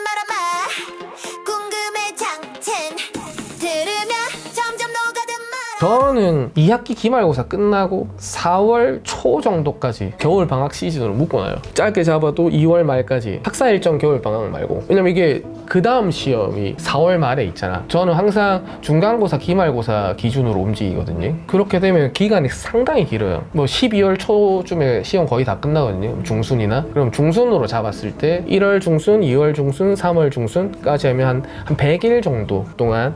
말아봐. 궁금해 장첸 들으면 점점 녹아든 말. 저는 2학기 기말고사 끝나고 4월 초 정도까지 겨울방학 시즌으로 묶어놔요. 짧게 잡아도 2월 말까지 학사 일정 겨울방학 말고. 왜냐면 이게 그 다음 시험이 4월 말에 있잖아. 저는 항상 중간고사 기말고사 기준으로 움직이거든요. 그렇게 되면 기간이 상당히 길어요. 뭐 12월 초쯤에 시험 거의 다 끝나거든요. 중순이나. 그럼 중순으로 잡았을 때 1월 중순, 2월 중순, 3월 중순까지 하면 한 100일 정도 동안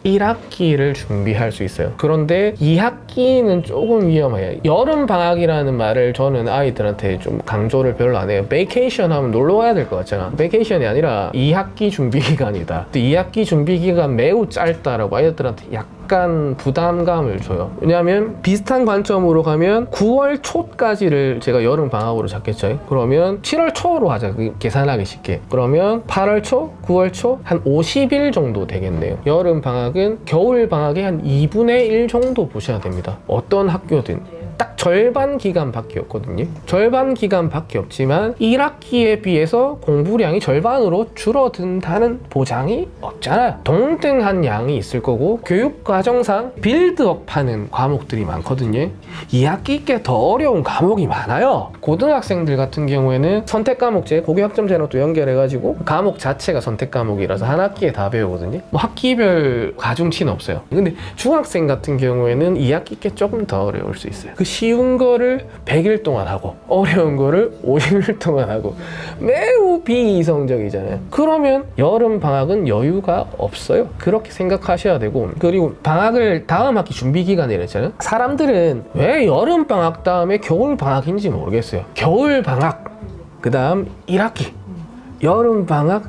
1학기를 준비할 수 있어요. 그런데 2학기는 조금 위험해요. 여름방학이라는 말을 저는 아이들한테 좀 강조를 별로 안 해요. 베이케이션 하면 놀러 가야 될 것 같잖아. 베이케이션이 아니라 2학기 준비기간이다. 2학기 준비기간 매우 짧다라고 아이들한테 약간 부담감을 줘요. 왜냐하면 비슷한 관점으로 가면 9월 초까지를 제가 여름방학으로 잡겠죠. 그러면 7월 초로 하자. 계산하기 쉽게. 그러면 8월 초, 9월 초 한 50일 정도 되겠네요. 여름방학은 겨울방학의 한 2분의 1 정도 보셔야 됩니다. 어떤 학교든 딱 절반 기간밖에 없거든요. 절반 기간밖에 없지만 1학기에 비해서 공부량이 절반으로 줄어든다는 보장이 없잖아요. 동등한 양이 있을 거고 교육과정상 빌드업하는 과목들이 많거든요. 2학기 께 더 어려운 과목이 많아요. 고등학생들 같은 경우에는 선택과목제, 고교학점제랑 또 연결해가지고 과목 자체가 선택과목이라서 한 학기에 다 배우거든요. 뭐 학기별 가중치는 없어요. 근데 중학생 같은 경우에는 2학기 께 조금 더 어려울 수 있어요. 그 쉬운 거를 100일 동안 하고 어려운 거를 50일 동안 하고 매우 비이성적이잖아요. 그러면 여름방학은 여유가 없어요. 그렇게 생각하셔야 되고, 그리고 방학을 다음 학기 준비기간이라 했잖아요. 사람들은 왜 여름방학 다음에 겨울방학인지 모르겠어요. 겨울방학, 그 다음 1학기, 여름방학,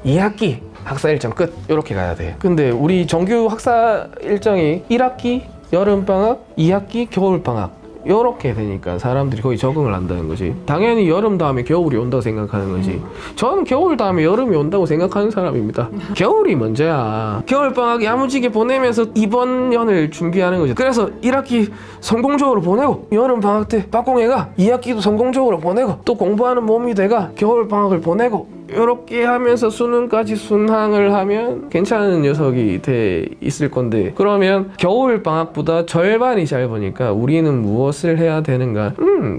2학기 학사 일정 끝, 이렇게 가야 돼. 근데 우리 정규 학사 일정이 1학기 여름방학, 2학기 겨울방학 이렇게 되니까 사람들이 거의 적응을 한다는 거지. 당연히 여름 다음에 겨울이 온다고 생각하는 거지. 저는 겨울 다음에 여름이 온다고 생각하는 사람입니다. 겨울이 먼저야. 겨울방학 야무지게 보내면서 이번 연을 준비하는 거죠. 그래서 1학기 성공적으로 보내고 여름방학 때 빡공해가 2학기도 성공적으로 보내고 또 공부하는 몸이 돼가 겨울방학을 보내고 이렇게 하면서 수능까지 순항을 하면 괜찮은 녀석이 돼 있을 건데, 그러면 겨울방학보다 절반이 짧으니까 우리는 무엇을 해야 되는가?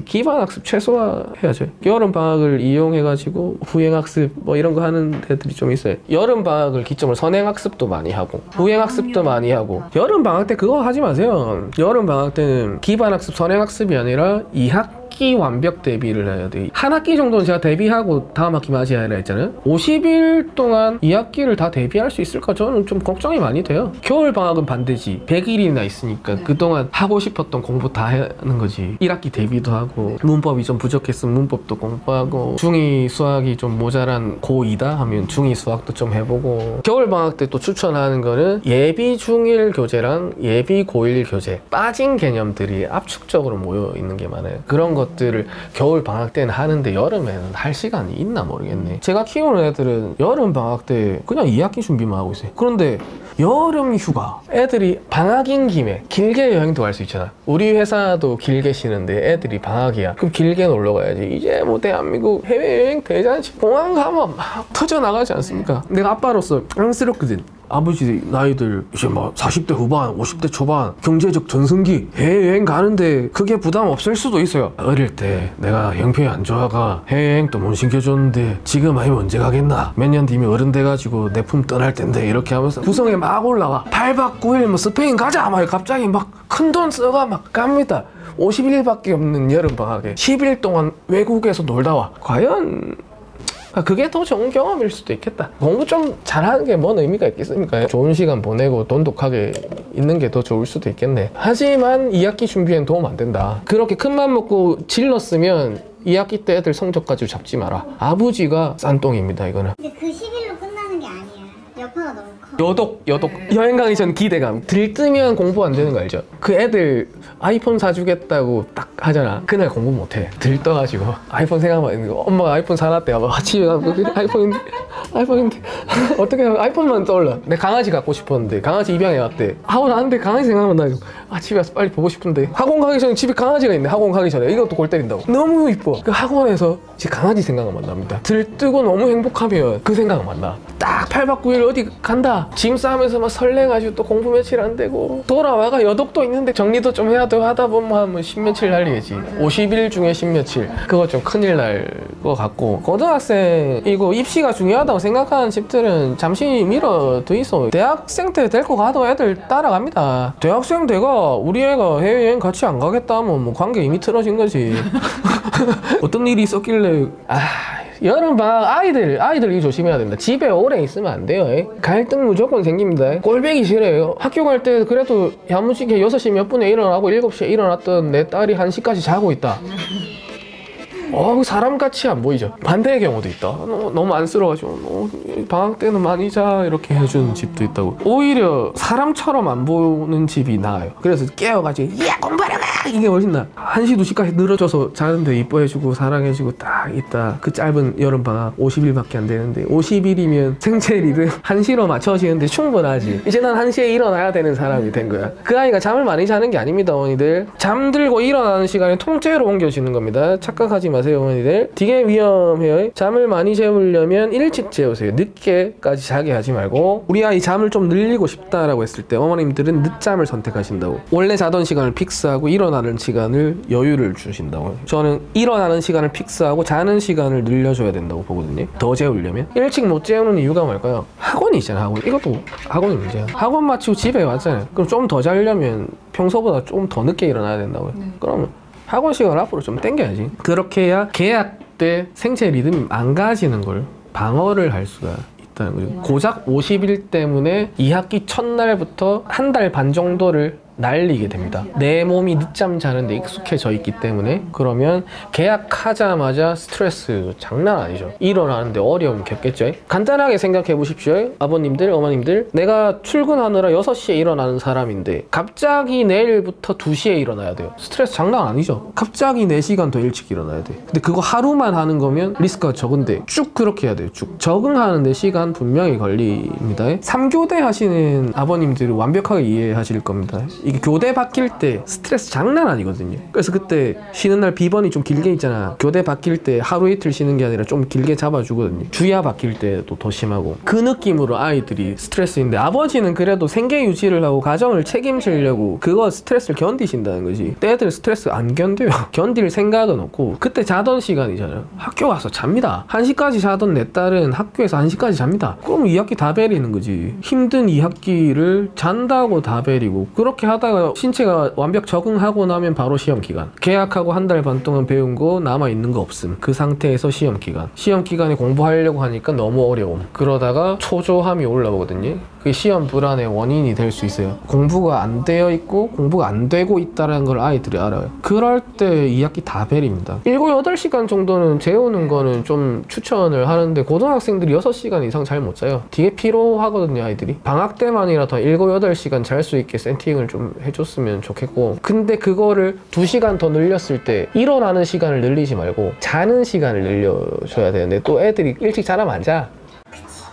기반학습 최소화해야죠. 여름방학을 이용해가지고 후행학습 뭐 이런 거 하는 데들이 좀 있어요. 여름방학을 기점으로 선행학습도 많이 하고 후행학습도 많이 하고. 여름방학 때 그거 하지 마세요. 여름방학 때는 기반학습, 선행학습이 아니라 2학기 완벽 대비를 해야 돼. 한 학기 정도는 제가 대비하고 다음 학기 맞이해야 했잖아요. 50일 동안 2학기를 다 대비할 수 있을까? 저는 좀 걱정이 많이 돼요. 겨울방학은 반대지. 100일이나 있으니까 그동안 하고 싶었던 공부 다 하는 거지. 1학기 대비도 하고, 문법이 좀 부족했으면 문법도 공부하고, 중2 수학이 좀 모자란 고2다 하면 중2 수학도 좀 해보고. 겨울방학 때 또 추천하는 거는 예비 중1 교재랑 예비 고1 교재 빠진 개념들이 압축적으로 모여 있는 게 많아요. 그런 것들을 겨울 방학 때는 하는데 여름에는 할 시간이 있나 모르겠네. 제가 키우는 애들은 여름 방학 때 그냥 2학기 준비만 하고 있어요. 그런데 여름 휴가, 애들이 방학인 김에 길게 여행도 갈 수 있잖아. 우리 회사도 길게 쉬는데 애들이 방학이야. 그럼 길게 놀러 가야지. 이제 뭐 대한민국 해외여행 대잔치, 공항 가면 막 터져나가지 않습니까? 내가 아빠로서 안쓰럽거든. 아버지 나이들 이제 막 40대 후반, 50대 초반 경제적 전성기 해외여행 가는데 그게 부담 없을 수도 있어요. 어릴 때 내가 형편이 안 좋아가 해외여행도 못 시켜줬는데 지금 아니면 언제 가겠나? 몇 년 뒤면 어른 돼가지고 내 품 떠날 텐데 이렇게 하면서 구성에 막 올라와. 8박 9일 뭐 스페인 가자 막 갑자기 막 큰돈 써가 막 갑니다. 50일밖에 없는 여름방학에 10일 동안 외국에서 놀다 와. 과연 그게 더 좋은 경험일 수도 있겠다. 공부 좀 잘하는 게 뭔 의미가 있겠습니까? 좋은 시간 보내고 돈독하게 있는 게 더 좋을 수도 있겠네. 하지만 2학기 준비엔 도움 안 된다. 그렇게 큰맘 먹고 질렀으면 2학기 때 애들 성적까지 잡지 마라. 아버지가 싼똥입니다, 이거는. 근데 그 시기로 끝나는 게 아니야. 여파가 너무 커. 여독. 여행 가기 전 기대감. 들뜨면 공부 안 되는 거 알죠? 그 애들 아이폰 사주겠다고 딱 하잖아. 그날 공부 못해. 들떠가지고 아이폰 생각만 있는 거. 엄마가 아이폰 사놨대. 집에 가서 아이폰 아이폰인데 어떻게 하면 아이폰만 떠올라. 내 강아지 갖고 싶었는데 강아지 입양해 왔대. 학원 하는데 강아지 생각만 나요. 아 집에 와서 빨리 보고 싶은데 학원 가기 전에 집에 강아지가 있네. 학원 가기 전에 이것도 골 때린다고. 너무 이뻐. 그 학원에서 제 강아지 생각만 납니다. 들뜨고 너무 행복하면 그 생각만 나. 딱 8박 9일 어디 간다. 짐 싸면서 막 설레가지고 또 공부 며칠 안 되고 돌아와가 여독도 있는데 정리도 좀 해야 되고 하다 보면 한 10며칠 날리겠지. 50일 중에 10며칠. 그거 좀 큰일 날 것 같고, 고등학생이고 입시가 중요하다고 생각하는 집들은 잠시 미뤄둬 있어. 대학생 때 데리고 가도 애들 따라갑니다. 대학생 돼가 우리 애가 해외여행 같이 안 가겠다 하면 뭐 관계 이미 틀어진 거지. 어떤 일이 있었길래. 여름방학 아이들이 조심해야 된다. 집에 오래 있으면 안 돼요. 갈등 무조건 생깁니다. 꼴배기 싫어요. 학교 갈 때 그래도 야무지게 6시 몇 분에 일어나고 7시에 일어났던 내 딸이 1시까지 자고 있다. 사람같이 안 보이죠. 반대의 경우도 있다. 너무 안쓰러워가지고 방학 때는 많이 자 이렇게 해주는 집도 있다고. 오히려 사람처럼 안 보는 집이 나아요. 그래서 깨워가지고 야 공부하러 가! 이게 훨씬 나아. 1시 2시까지 늘어져서 자는데 이뻐해주고 사랑해주고 딱 있다. 그 짧은 여름방학 50일밖에 안 되는데 50일이면 생체 리듬 1시로 맞춰지는데 충분하지. 이제 난 1시에 일어나야 되는 사람이 된 거야. 그 아이가 잠을 많이 자는 게 아닙니다. 어머니들 잠들고 일어나는 시간이 통째로 옮겨지는 겁니다. 착각하지 마세요. 어머니들 되게 위험해요. 잠을 많이 재우려면 일찍 재우세요. 늦게까지 자게 하지 말고. 우리 아이 잠을 좀 늘리고 싶다라고 했을 때 어머님들은 늦잠을 선택하신다고. 원래 자던 시간을 픽스하고 일어나는 시간을 여유를 주신다고. 저는 일어나는 시간을 픽스하고 자는 시간을 늘려줘야 된다고 보거든요. 더 재우려면. 일찍 못 재우는 이유가 뭘까요? 학원이 있잖아. 학원. 이것도 학원이 문제야. 학원 마치고 집에 왔잖아요. 그럼 좀 더 자려면 평소보다 좀 더 늦게 일어나야 된다고요. 그러면 학원 시간을 앞으로 좀 당겨야지. 그렇게 해야 계약 때 생체 리듬이 망가지는 걸 방어를 할 수가 있다는 거죠. 고작 50일 때문에 2학기 첫날부터 한 달 반 정도를 날리게 됩니다. 내 몸이 늦잠 자는데 익숙해져 있기 때문에. 그러면 계약하자마자 스트레스 장난 아니죠. 일어나는데 어려움 겪겠죠. 간단하게 생각해 보십시오. 아버님들, 어머님들, 내가 출근하느라 6시에 일어나는 사람인데 갑자기 내일부터 2시에 일어나야 돼요. 스트레스 장난 아니죠. 갑자기 4시간 더 일찍 일어나야 돼. 근데 그거 하루만 하는 거면 리스크가 적은데 쭉 그렇게 해야 돼요. 쭉 적응하는데 시간 분명히 걸립니다. 3교대 하시는 아버님들은 완벽하게 이해하실 겁니다. 이게 교대 바뀔 때 스트레스 장난 아니거든요. 그래서 그때 쉬는 날 비번이 좀 길게 있잖아. 교대 바뀔 때 하루 이틀 쉬는 게 아니라 좀 길게 잡아주거든요. 주야 바뀔 때도 더 심하고. 그 느낌으로 아이들이 스트레스인데, 아버지는 그래도 생계 유지를 하고 가정을 책임지려고 그거 스트레스를 견디신다는 거지. 애들 스트레스 안 견뎌요. 견딜 생각은 없고. 그때 자던 시간이잖아요. 학교 가서 잡니다. 1시까지 자던 내 딸은 학교에서 1시까지 잡니다. 그럼 2학기 다 베리는 거지. 힘든 2학기를 잔다고 다 베리고. 그렇게 하다가 신체가 완벽 적응하고 나면 바로 시험 기간. 계약하고 한 달 반 동안 배운 거 남아있는 거 없음. 그 상태에서 시험 기간. 시험 기간에 공부하려고 하니까 너무 어려움. 그러다가 초조함이 올라오거든요. 그게 시험 불안의 원인이 될 수 있어요. 공부가 안 되어 있고 공부가 안 되고 있다는 걸 아이들이 알아요. 그럴 때 2학기 다 베립니다. 7, 8시간 정도는 재우는 거는 좀 추천을 하는데 고등학생들이 6시간 이상 잘 못 자요. 되게 피로하거든요, 아이들이. 방학 때만이라도 7, 8시간 잘 수 있게 세팅을 좀 해줬으면 좋겠고. 근데 그거를 2시간 더 늘렸을 때 일어나는 시간을 늘리지 말고 자는 시간을 늘려줘야 되는데, 또 애들이 일찍 자라면 안 자.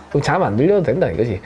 그럼 잠 안 늘려도 된다 이거지.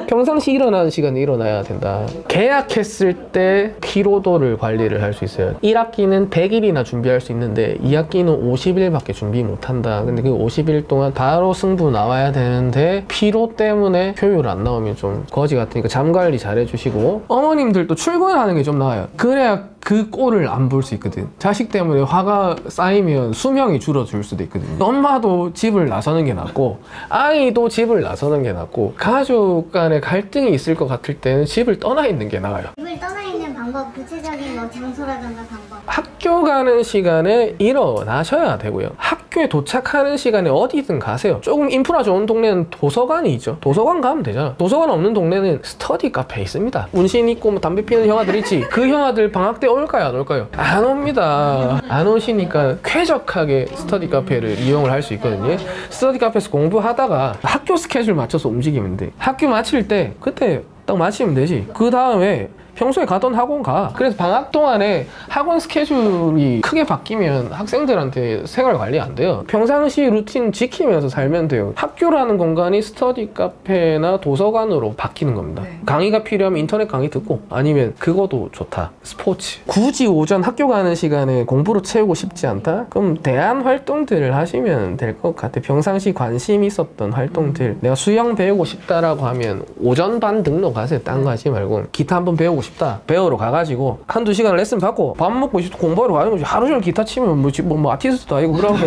평상시 일어나는 시간에 일어나야 된다. 계약했을 때 피로도를 관리를 할 수 있어요. 1학기는 100일이나 준비할 수 있는데 2학기는 50일밖에 준비 못한다. 근데 그 50일 동안 바로 승부 나와야 되는데 피로 때문에 효율 안 나오면 좀 거지 같으니까 잠 관리 잘 해주시고, 어머님들도 출근하는 게 좀 나아요. 그래야 그 꼴을 안 볼 수 있거든. 자식 때문에 화가 쌓이면 수명이 줄어들 수도 있거든요. 엄마도 집을 나서는 게 낫고 아이도 집을 나서는 게 낫고, 가족 간에 갈등이 있을 것 같을 때는 집을 떠나 있는 게 나아요. 집을 떠나 있는 방법, 구체적인 뭐 장소라든가 방법. 학교 가는 시간에 일어나셔야 되고요. 학교에 도착하는 시간에 어디든 가세요. 조금 인프라 좋은 동네는 도서관이 있죠. 도서관 가면 되잖아. 도서관 없는 동네는 스터디 카페 있습니다. 운신 있고 뭐 담배 피는 형아들 있지. 그 형아들 방학 때 올까요, 안 올까요? 안 옵니다. 안 오시니까 쾌적하게 스터디 카페를 이용을 할 수 있거든요. 스터디 카페에서 공부하다가 학교 스케줄 맞춰서 움직이면 돼. 학교 마칠 때 그때 딱 마치면 되지. 그 다음에 평소에 가던 학원 가. 그래서 방학 동안에 학원 스케줄이 크게 바뀌면 학생들한테 생활 관리 안 돼요. 평상시 루틴 지키면서 살면 돼요. 학교라는 공간이 스터디 카페나 도서관으로 바뀌는 겁니다. 강의가 필요하면 인터넷 강의 듣고, 아니면 그거도 좋다. 스포츠. 굳이 오전 학교 가는 시간에 공부로 채우고 싶지 않다? 그럼 대안 활동들을 하시면 될 것 같아. 평상시 관심 있었던 활동들. 내가 수영 배우고 싶다라고 하면 오전 반 등록하세요. 딴 거 하지 말고. 기타 한번 배우고 싶다. 배우러 가가지고 한두 시간 레슨 받고 밥 먹고 공부하러 가는 거지. 하루 종일 기타 치면 뭐 아티스트도 아니고 그러면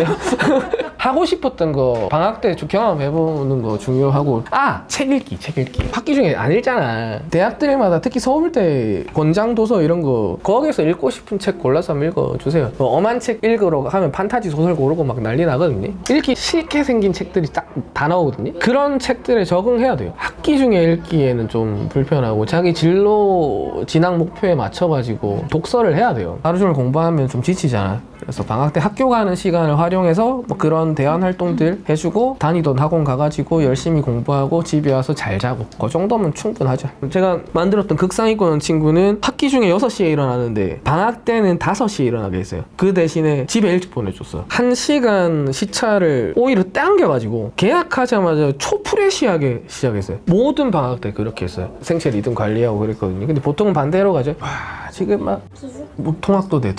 하고 싶었던 거 방학 때 좀 경험해보는 거 중요하고. 책 읽기. 학기 중에 안 읽잖아. 대학들마다 특히 서울대 권장도서 이런 거 거기서 읽고 싶은 책 골라서 한번 읽어주세요. 뭐 엄한 책 읽으러 하면 판타지 소설 고르고 막 난리 나거든요. 읽기 싫게 생긴 책들이 딱 다 나오거든요. 그런 책들에 적응해야 돼요. 학기 중에 읽기에는 좀 불편하고 자기 진로 진학 목표에 맞춰가지고 독서를 해야 돼요. 하루 종일 공부하면 좀 지치잖아. 그래서 방학 때 학교 가는 시간을 활용해서 뭐 그런 대안 활동들 해주고, 다니던 학원 가가지고 열심히 공부하고 집에 와서 잘 자고, 그 정도면 충분하죠. 제가 만들었던 극상위권 친구는 학기 중에 6시에 일어나는데 방학 때는 5시에 일어나게 했어요. 그 대신에 집에 일찍 보내줬어. 1시간 시차를 오히려 당겨가지고 계약하자마자 초프레시하게 시작했어요. 모든 방학 때 그렇게 했어요. 생체 리듬 관리하고 그랬거든요. 근데 보통은 반대로 가죠. 지금 막 뭐 통학도 돼.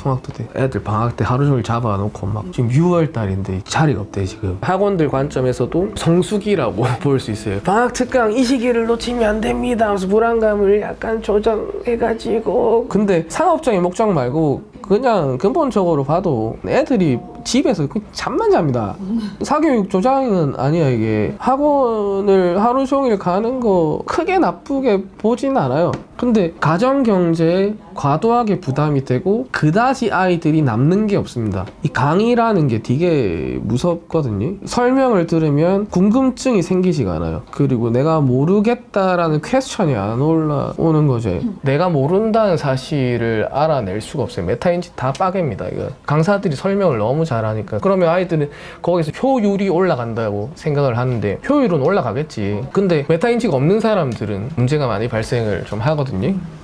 애들 방학 때 하루 종일 잡아놓고 막 지금 6월 달인데 자리가 없대 지금. 학원들 관점에서도 성수기라고 볼 수 있어요. 방학 특강 이 시기를 놓치면 안 됩니다 하면서 불안감을 약간 조정해가지고. 근데 상업적인 목적 말고 그냥 근본적으로 봐도 애들이 집에서 잠만 잡니다. 사교육 조장은 아니야 이게. 학원을 하루 종일 가는 거 크게 나쁘게 보진 않아요. 근데 가정경제에 과도하게 부담이 되고 그다지 아이들이 남는 게 없습니다. 이 강의라는 게 되게 무섭거든요. 설명을 들으면 궁금증이 생기지가 않아요. 그리고 내가 모르겠다라는 퀘스천이 안 올라오는 거죠. 내가 모른다는 사실을 알아낼 수가 없어요. 메타인지 다 빠개입니다. 이거 강사들이 설명을 너무 잘하니까. 그러면 아이들은 거기서 효율이 올라간다고 생각을 하는데 효율은 올라가겠지. 근데 메타인지가 없는 사람들은 문제가 많이 발생을 좀 하거든요.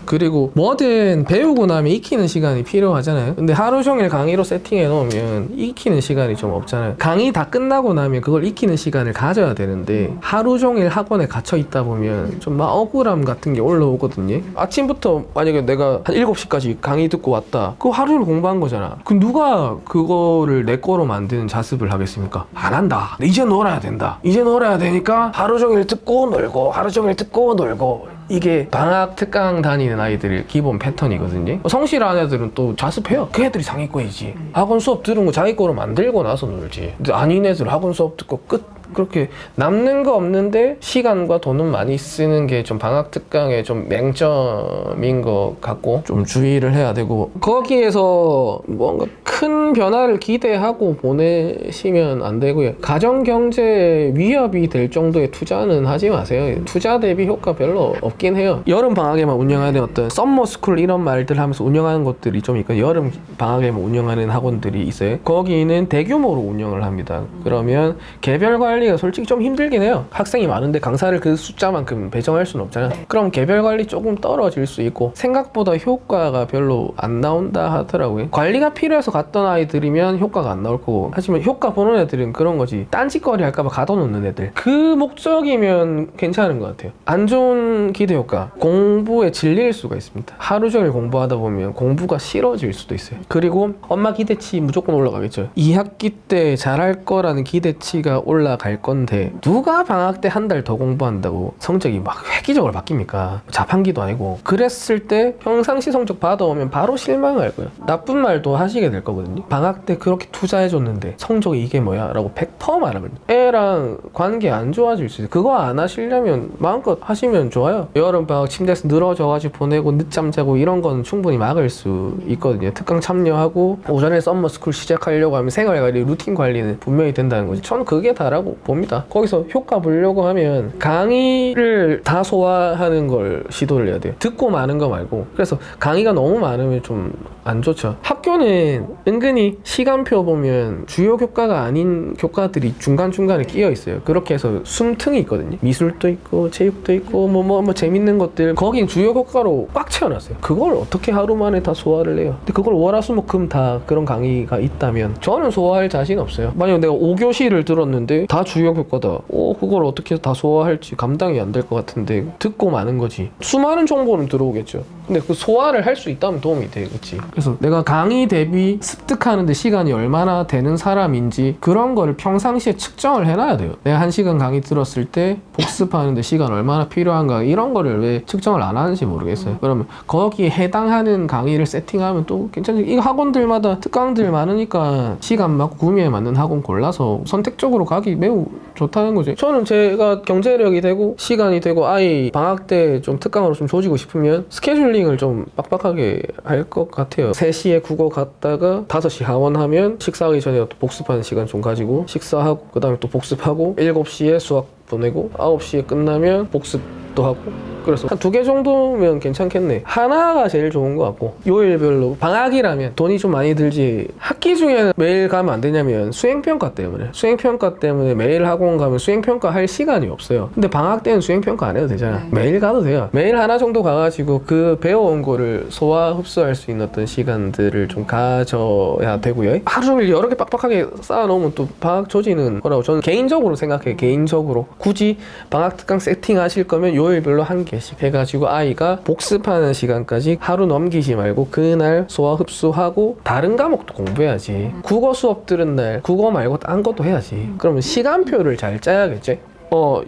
그리고 뭐든 배우고 나면 익히는 시간이 필요하잖아요. 근데 하루 종일 강의로 세팅해 놓으면 익히는 시간이 좀 없잖아요. 강의 다 끝나고 나면 그걸 익히는 시간을 가져야 되는데 하루 종일 학원에 갇혀 있다 보면 좀 막 억울함 같은 게 올라오거든요. 아침부터 만약에 내가 한 7시까지 강의 듣고 왔다. 그거 하루 종일 공부한 거잖아. 그럼 누가 그거를 내 거로 만드는 자습을 하겠습니까? 안 한다. 이제 놀아야 된다. 이제 놀아야 되니까 하루 종일 듣고 놀고 하루 종일 듣고 놀고. 이게 방학 특강 다니는 아이들의 기본 패턴이거든요. 성실한 애들은 또 자습해요. 그 애들이 상위권이지. 학원 수업 들은 거 자기 거로 만들고 나서 놀지. 근데 아닌 애들 학원 수업 듣고 끝. 그렇게 남는 거 없는데 시간과 돈은 많이 쓰는 게 좀 방학 특강의 좀 맹점인 것 같고 좀 주의를 해야 되고, 거기에서 뭔가 큰 변화를 기대하고 보내시면 안 되고요. 가정경제에 위협이 될 정도의 투자는 하지 마세요. 투자 대비 효과 별로 없긴 해요. 여름 방학에만 운영하는 어떤 썸머스쿨 이런 말들 하면서 운영하는 것들이 좀 있고, 여름 방학에만 운영하는 학원들이 있어요. 거기는 대규모로 운영을 합니다. 그러면 개별 관리가 솔직히 좀 힘들긴 해요. 학생이 많은데 강사를 그 숫자만큼 배정할 수는 없잖아. 그럼 개별 관리 조금 떨어질 수 있고 생각보다 효과가 별로 안 나온다 하더라고요. 관리가 필요해서 갔던 아이들이면 효과가 안 나올 거고, 하지만 효과 보는 애들은 그런 거지. 딴짓거리 할까봐 가둬놓는 애들, 그 목적이면 괜찮은 것 같아요. 안 좋은 기대 효과, 공부에 질릴 수가 있습니다. 하루 종일 공부하다 보면 공부가 싫어질 수도 있어요. 그리고 엄마 기대치 무조건 올라가겠죠. 2학기 때 잘할 거라는 기대치가 올라갈 건데 누가 방학 때 한 달 더 공부한다고 성적이 막 획기적으로 바뀝니까? 자판기도 아니고. 그랬을 때 평상시 성적 받아오면 바로 실망할 거예요. 나쁜 말도 하시게 될 거거든요. 방학 때 그렇게 투자해줬는데 성적이 이게 뭐야? 라고 100% 말하면 애랑 관계 안 좋아질 수 있어요. 그거 안 하시려면 마음껏 하시면 좋아요. 여름방학 침대에서 늘어져가지고 보내고 늦잠 자고 이런 건 충분히 막을 수 있거든요. 특강 참여하고 오전에 썸머스쿨 시작하려고 하면 생활관리, 루틴 관리는 분명히 된다는 거지. 저는 그게 다라고 봅니다. 거기서 효과 보려고 하면 강의를 다 소화하는 걸 시도를 해야 돼요. 듣고 마는 거 말고. 그래서 강의가 너무 많으면 좀 안 좋죠. 학교는 은근히 시간표 보면 주요 교과가 아닌 교과들이 중간중간에 끼어 있어요. 그렇게 해서 숨통이 있거든요. 미술도 있고 체육도 있고 뭐 재밌는 것들, 거긴 주요 교과로 꽉 채워놨어요. 그걸 어떻게 하루 만에 다 소화를 해요? 근데 그걸 월화수목금 다 그런 강의가 있다면 저는 소화할 자신 없어요. 만약 내가 5교시를 들었는데 다 주요 교과다, 그걸 어떻게 다 소화할지 감당이 안 될 것 같은데 듣고 마는 거지. 수많은 정보는 들어오겠죠. 근데 그 소화를 할 수 있다면 도움이 되겠지. 그래서 내가 강의 대비 습득하는데 시간이 얼마나 되는 사람인지 그런 거를 평상시에 측정을 해놔야 돼요. 내가 1시간 강의 들었을 때 복습하는데 시간 얼마나 필요한가, 이런 거를 왜 측정을 안 하는지 모르겠어요. 그러면 거기에 해당하는 강의를 세팅하면 또 괜찮지. 이 학원들마다 특강들 많으니까 시간 맞고 구매에 맞는 학원 골라서 선택적으로 가기 매우 좋다는 거지. 저는 제가 경제력이 되고 시간이 되고 아이 방학 때 좀 특강으로 좀 조지고 싶으면 스케줄링을 좀 빡빡하게 할 것 같아요. 3시에 국어 갔다가 5시 하원하면 식사하기 전에 또 복습하는 시간 좀 가지고 식사하고 그 다음에 또 복습하고 7시에 수학 보내고 9시에 끝나면 복습도 하고, 그래서 한 2개 정도면 괜찮겠네. 하나가 제일 좋은 것 같고, 요일별로 방학이라면 돈이 좀 많이 들지. 학기 중에는 매일 가면 안 되냐면 수행평가 때문에 매일 학원 가면 수행평가 할 시간이 없어요. 근데 방학 때는 수행평가 안 해도 되잖아. 매일 가도 돼요. 매일 하나 정도 가가지고 그 배워온 거를 소화 흡수할 수 있는 어떤 시간들을 좀 가져야 되고요. 하루 종일 여러 개 빡빡하게 쌓아놓으면 또 방학 조지는 거라고 저는 개인적으로 생각해요. 개인적으로 굳이 방학 특강 세팅하실 거면 요일별로 한 개씩 해가지고 아이가 복습하는 시간까지 하루 넘기지 말고 그날 소화 흡수하고 다른 과목도 공부해야지. 국어 수업 들은 날 국어 말고 딴 것도 해야지. 그러면 시간표를 잘 짜야겠지.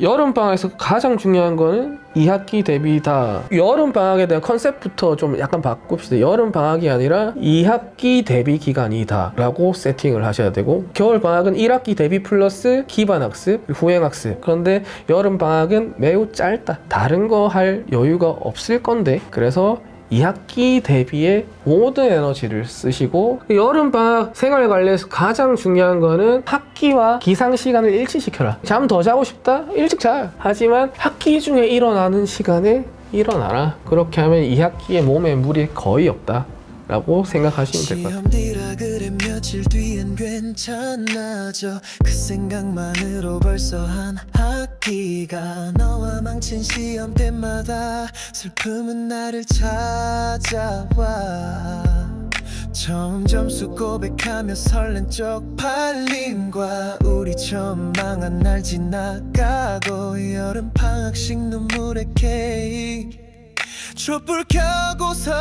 여름방학에서 가장 중요한 거는 2학기 대비 다 여름방학에 대한 컨셉부터 좀 약간 바꿉시다. 여름방학이 아니라 2학기 대비 기간이다 라고 세팅을 하셔야 되고, 겨울방학은 1학기 대비 플러스 기반학습, 후행학습. 그런데 여름방학은 매우 짧다. 다른 거 할 여유가 없을 건데, 그래서 2학기 대비에 모든 에너지를 쓰시고, 여름방학 생활관리에서 가장 중요한 거는 학기와 기상시간을 일치시켜라. 잠 더 자고 싶다? 일찍 자. 하지만 학기 중에 일어나는 시간에 일어나라. 그렇게 하면 2학기에 몸에 무리 거의 없다 라고 생각하시면 될 것 같아요. 시험디라 그래 며칠 뒤엔 괜찮아져. 그 생각만으로 벌써 한 학기가. 너와 망친 시험 때마다 슬픔은 나를 찾아와. 처음 점수 고백하며 설렌 쪽팔림과 우리 처음 망한 날 지나가고, 여름 방학식 눈물의 케이크 촛불 켜고서